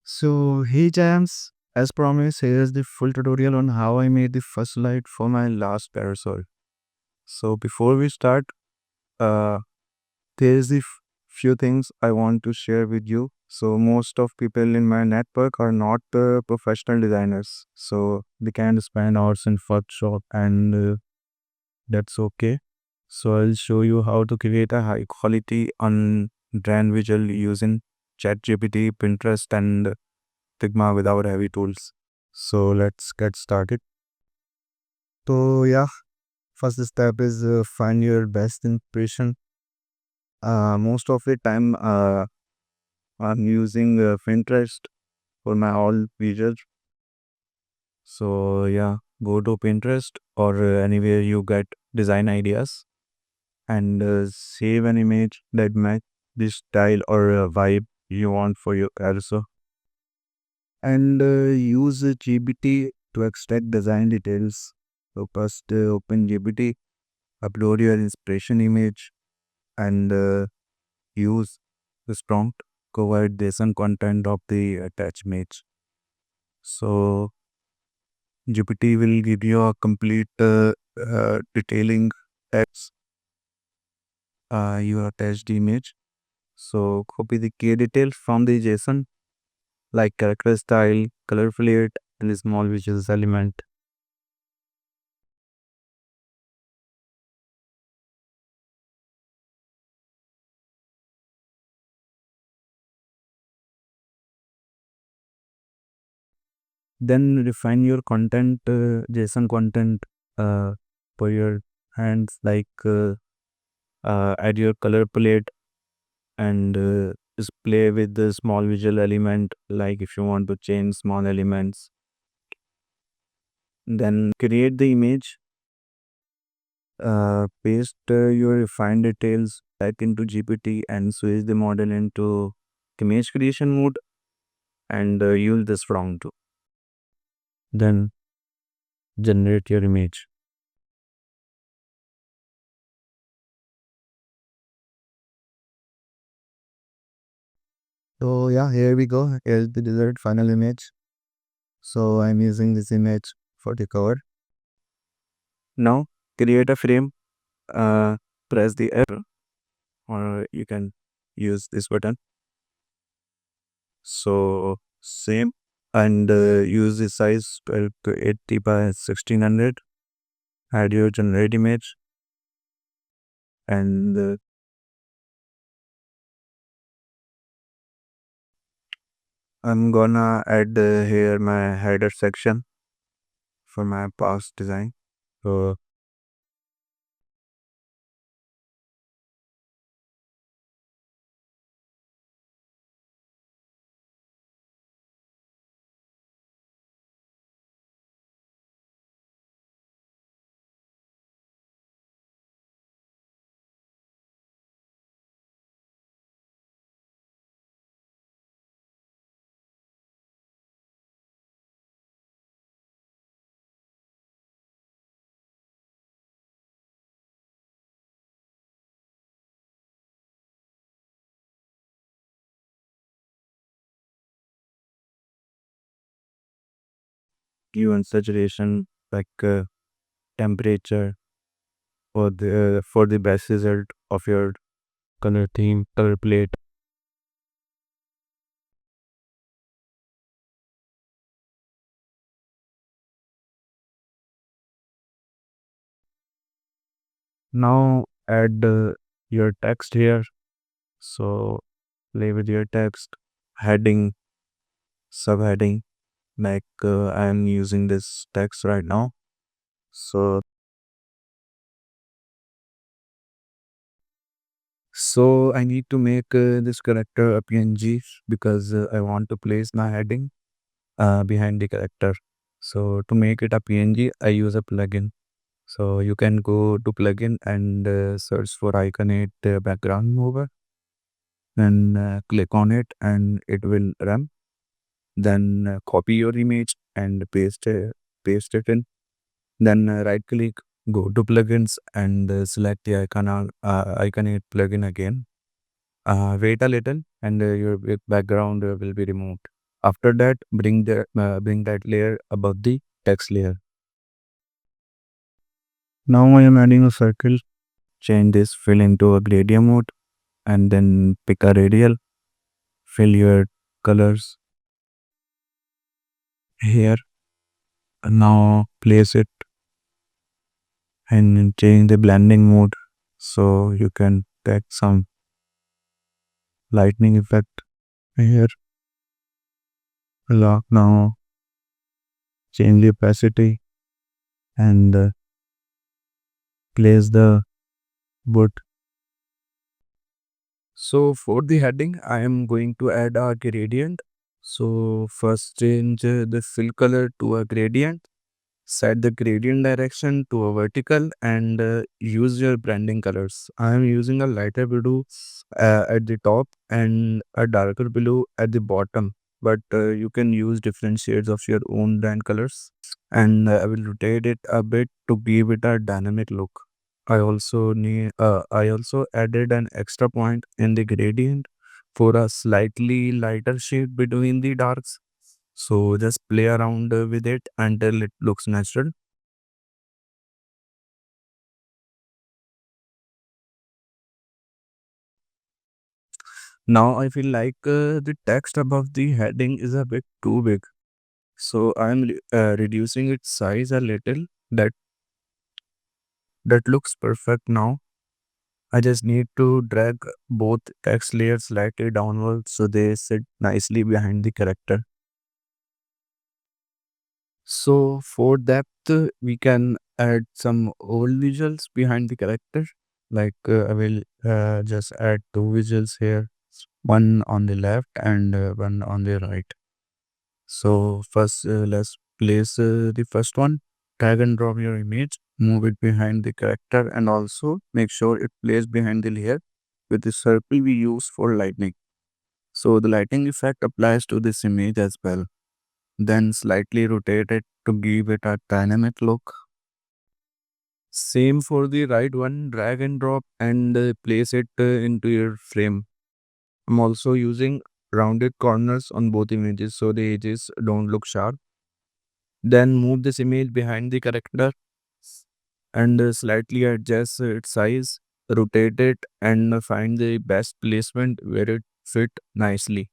Hey Jams, as promised, here's the full tutorial on how I made the first light for my last parasol. So before we start, uh, there's the few things I want to share with you. So most of people in my network are not professional designers, so they can't spend hours in Photoshop, and that's okay. So I'll show you how to create a high quality on brand visual using ChatGPT, Pinterest, and Figma without heavy tools. So let's get started. So yeah, first step is find your best inspiration. Most of the time, I'm using Pinterest for my all visuals. So yeah, go to Pinterest or anywhere you get design ideas and save an image that match the style or vibe you want for your carousel. And use GPT to extract design details. So first open GPT, upload your inspiration image, and use this prompt provide JSON content of the attached image. So GPT will give you a complete detailing text your attached image. So copy the key details from the JSON like character style, color palette, and small visuals element. Then refine your content, JSON content uh, for your hands, like add your color palette and just play with the small visual element, like if you want to change small elements. Then create the image, paste your refined details back into GPT and switch the model into image creation mode and use this prompt to then generate your image. So yeah, here we go. Here's the result final image. So I'm using this image for the cover. Now create a frame, uh, press the F or you can use this button. So same and use the size 12 to 80 by 1600. Add your generate image and I'm gonna add here my header section for my past design. So given saturation like temperature for the best result of your color theme, color plate. Now add your text here. So play with your text, heading, subheading. Like I'm using this text right now. So I need to make this character a PNG because I want to place my heading behind the character. So to make it a PNG, I use a plugin. So you can go to plugin and search for Iconate background mover. Then click on it and it will run. Then copy your image and paste it in. Then right click, go to plugins and select the Iconate plugin again. Wait a little and your background will be removed. After that, bring that layer above the text layer. Now I am adding a circle. Change this fill into a gradient mode and then pick a radial. Fill your colors here. Now place it and change the blending mode so you can take some lightning effect here. Lock now, change the opacity and place the wood. So for the heading, I am going to add a gradient. So first change the fill color to a gradient. Set the gradient direction to a vertical and use your branding colors. I am using a lighter blue at the top and a darker blue at the bottom. But you can use different shades of your own brand colors. And I will rotate it a bit to give it a dynamic look. I also added an extra point in the gradient for a slightly lighter shade between the darks. So just play around with it until it looks natural. Now I feel like the text above the heading is a bit too big. So I'm reducing its size a little. That that looks perfect now. I just need to drag both text layers slightly downwards so they sit nicely behind the character. So for depth, we can add some old visuals behind the character. Like I will just add two visuals here, one on the left and one on the right. So first, let's place the first one. Drag and drop your image, move it behind the character, and also make sure it plays behind the layer with the circle we use for lightning. So the lighting effect applies to this image as well. Then slightly rotate it to give it a dynamic look. Same for the right one, drag and drop and place it into your frame. I'm also using rounded corners on both images so the edges don't look sharp. Then move this image behind the character and slightly adjust its size, rotate it and find the best placement where it fit nicely.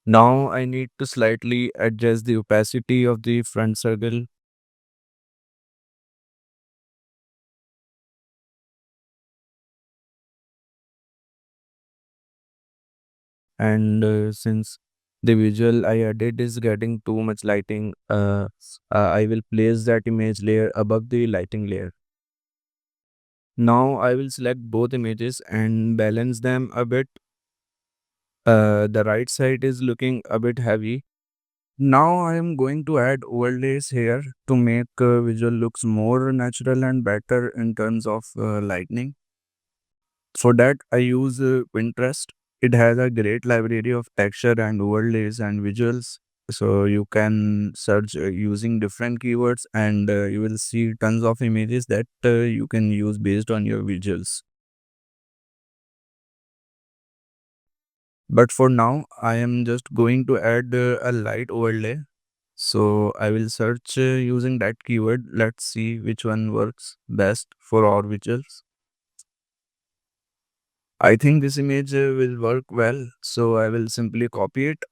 Now I need to slightly adjust the opacity of the front circle and since the visual I added is getting too much lighting, I will place that image layer above the lighting layer. Now I will select both images and balance them a bit. The right side is looking a bit heavy. Now I am going to add overlays here to make visual looks more natural and better in terms of lighting. For that, I use Pinterest. It has a great library of texture and overlays and visuals. So you can search using different keywords and you will see tons of images that you can use based on your visuals. But for now, I am just going to add a light overlay. So I will search using that keyword. Let's see which one works best for our visuals. I think this image will work well. So I will simply copy it.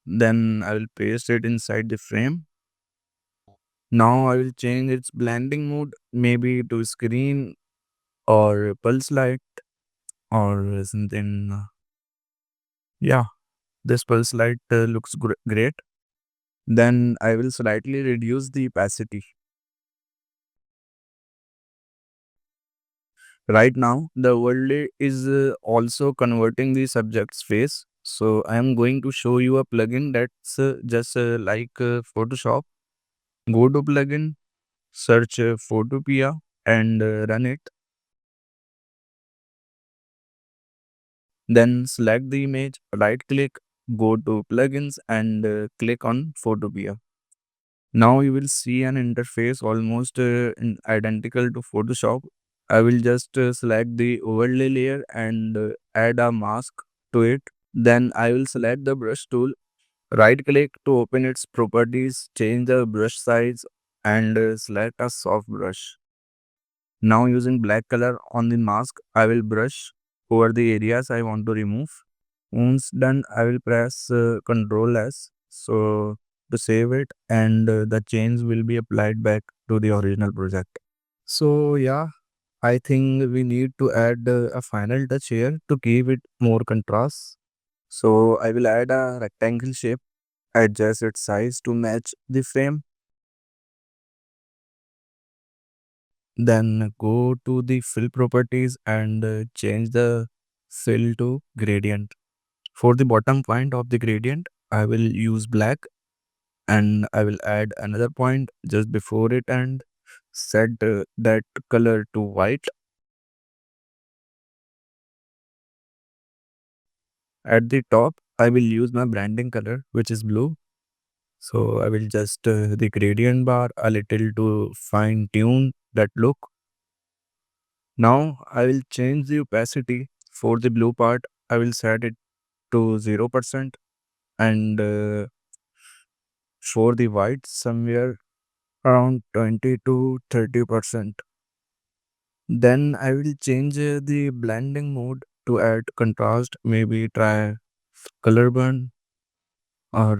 Then I will paste it inside the frame. Now I will change its blending mode, maybe to screen or pulse light or something. Yeah, this pulse light looks great. Then I will slightly reduce the opacity. Right now, the overlay is also converting the subject's face. So I am going to show you a plugin that's just like Photoshop. Go to plugin, search Photopea and run it. Then select the image, right click, go to plugins and click on Photopea. Now you will see an interface almost identical to Photoshop. I will just select the overlay layer and add a mask to it. Then I will select the brush tool, right click to open its properties, change the brush size and select a soft brush. Now using black color on the mask, I will brush over the areas I want to remove. Once done, I will press Ctrl S so to save it, and the change will be applied back to the original project. So yeah, I think we need to add a final touch here to give it more contrast. So I will add a rectangle shape, adjust its size to match the frame. Then go to the fill properties and change the fill to gradient. For the bottom point of the gradient, I will use black and I will add another point just before it and set that color to white. At the top, I will use my branding color, which is blue. So I will just the gradient bar a little to fine tune that look. Now I will change the opacity for the blue part. I will set it to 0% and for the white somewhere around 20 to 30%. Then I will change the blending mode to add contrast. Maybe try color burn or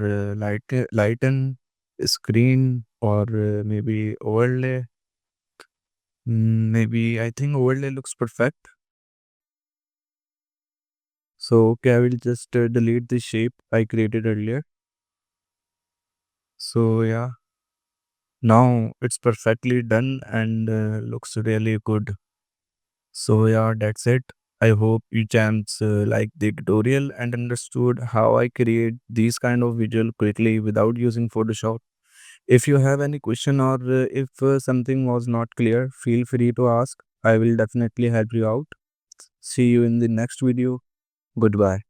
lighten screen or maybe overlay. Maybe I think overlay looks perfect. So okay, I will just delete the shape I created earlier. So yeah, now it's perfectly done and looks really good. So yeah, that's it. I hope you champs liked the tutorial and understood how I create these kind of visual quickly without using Photoshop. If you have any question or if something was not clear, feel free to ask. I will definitely help you out. See you in the next video. Goodbye.